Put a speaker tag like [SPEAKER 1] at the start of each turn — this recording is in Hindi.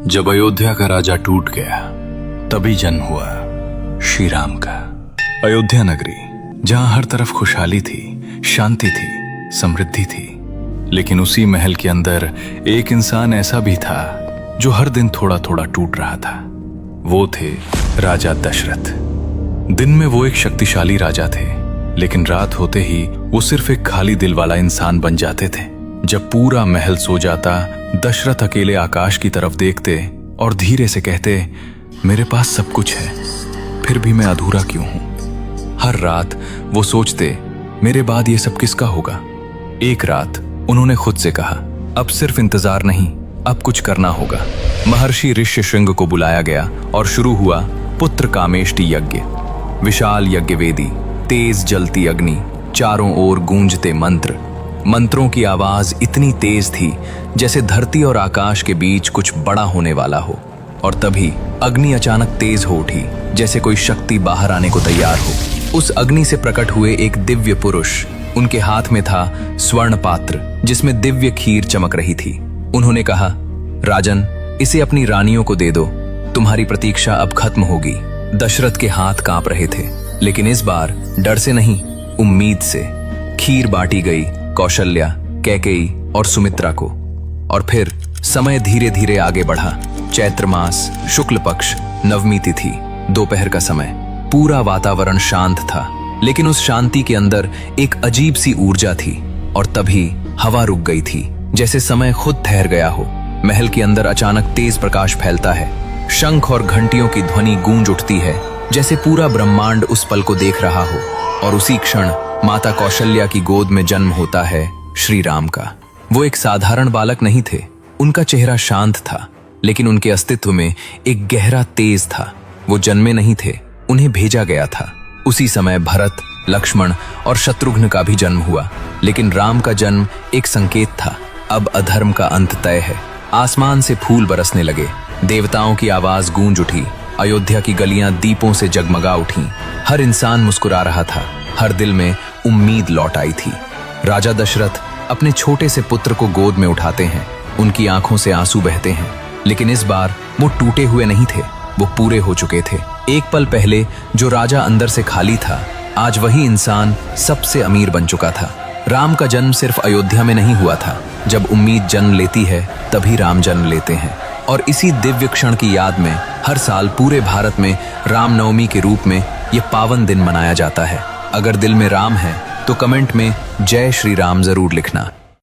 [SPEAKER 1] जब अयोध्या का राजा टूट गया तभी जन्म हुआ श्री राम का। अयोध्या नगरी जहां हर तरफ खुशहाली थी, शांति थी, समृद्धि थी, लेकिन उसी महल के अंदर एक इंसान ऐसा भी था जो हर दिन थोड़ा थोड़ा टूट रहा था। वो थे राजा दशरथ। दिन में वो एक शक्तिशाली राजा थे, लेकिन रात होते ही वो सिर्फ एक खाली दिल वाला इंसान बन जाते थे। जब पूरा महल सो जाता, दशरथ अकेले आकाश की तरफ देखते और धीरे से कहते, मेरे पास सब कुछ है, फिर भी मैं अधूरा क्यों हूं। हर रात वो सोचते, मेरे बाद ये सब किसका होगा। एक रात उन्होंने खुद से कहा, अब सिर्फ इंतजार नहीं, अब कुछ करना होगा। महर्षि ऋष्यशृंग को बुलाया गया और शुरू हुआ पुत्र कामेष्टि यज्ञ। विशाल यज्ञ वेदी, तेज जलती अग्नि, चारों ओर गूंजते मंत्र। मंत्रों की आवाज इतनी तेज थी जैसे धरती और आकाश के बीच कुछ बड़ा होने वाला हो। और तभी अग्नि अचानक तेज हो उठी, जैसे कोई शक्ति बाहर आने को तैयार हो। उस अग्नि से प्रकट हुए एक दिव्य पुरुष। उनके हाथ में था स्वर्ण पात्र जिसमें दिव्य खीर चमक रही थी। उन्होंने कहा, राजन, इसे अपनी रानियों को दे दो, तुम्हारी प्रतीक्षा अब खत्म होगी। दशरथ के हाथ कांप रहे थे, लेकिन इस बार डर से नहीं, उम्मीद से। खीर बांटी गई कौशल्या, कैकेयी और सुमित्रा को। और फिर समय धीरे धीरे आगे बढ़ा। चैत्र मास, शुक्ल पक्ष, नवमी तिथि, दोपहर का समय। पूरा वातावरण शांत था, लेकिन उस शांति के अंदर एक अजीब सी ऊर्जा थी। और तभी हवा रुक गई थी, जैसे समय खुद ठहर गया हो। महल के अंदर अचानक तेज प्रकाश फैलता है। शंख और घंटियों की ध्वनि गूंज उठती है, जैसे पूरा ब्रह्मांड उस पल को देख रहा हो। और उसी क्षण माता कौशल्या की गोद में जन्म होता है श्री राम का। वो एक साधारण बालक नहीं थे। उनका चेहरा शांत था, लेकिन उनके अस्तित्व में एक गहरा तेज था। वो जन्मे नहीं थे, उन्हें भेजा गया था। उसी समय भरत, लक्ष्मण और शत्रुघ्न का भी जन्म हुआ, लेकिन राम का जन्म एक संकेत था। अब अधर्म का अंत तय है। आसमान से फूल बरसने लगे, देवताओं की आवाज गूंज उठी, अयोध्या की गलियां दीपों से जगमगा उठी। हर इंसान मुस्कुरा रहा था, हर दिल में उम्मीद लौट आई थी। राजा दशरथ अपने छोटे से पुत्र को गोद में उठाते हैं। उनकी आंखों से आंसू बहते हैं, लेकिन इस बार वो टूटे हुए नहीं थे, वो पूरे हो चुके थे। एक पल पहले जो राजा अंदर से खाली था, आज वही इंसान सबसे अमीर बन चुका था। राम का जन्म सिर्फ अयोध्या में नहीं हुआ था। जब उम्मीद जन्म लेती है, तभी राम जन्म लेते हैं। और इसी दिव्य क्षण की याद में हर साल पूरे भारत में रामनवमी के रूप में ये पावन दिन मनाया जाता है। अगर दिल में राम है तो कमेंट में जय श्री राम जरूर लिखना।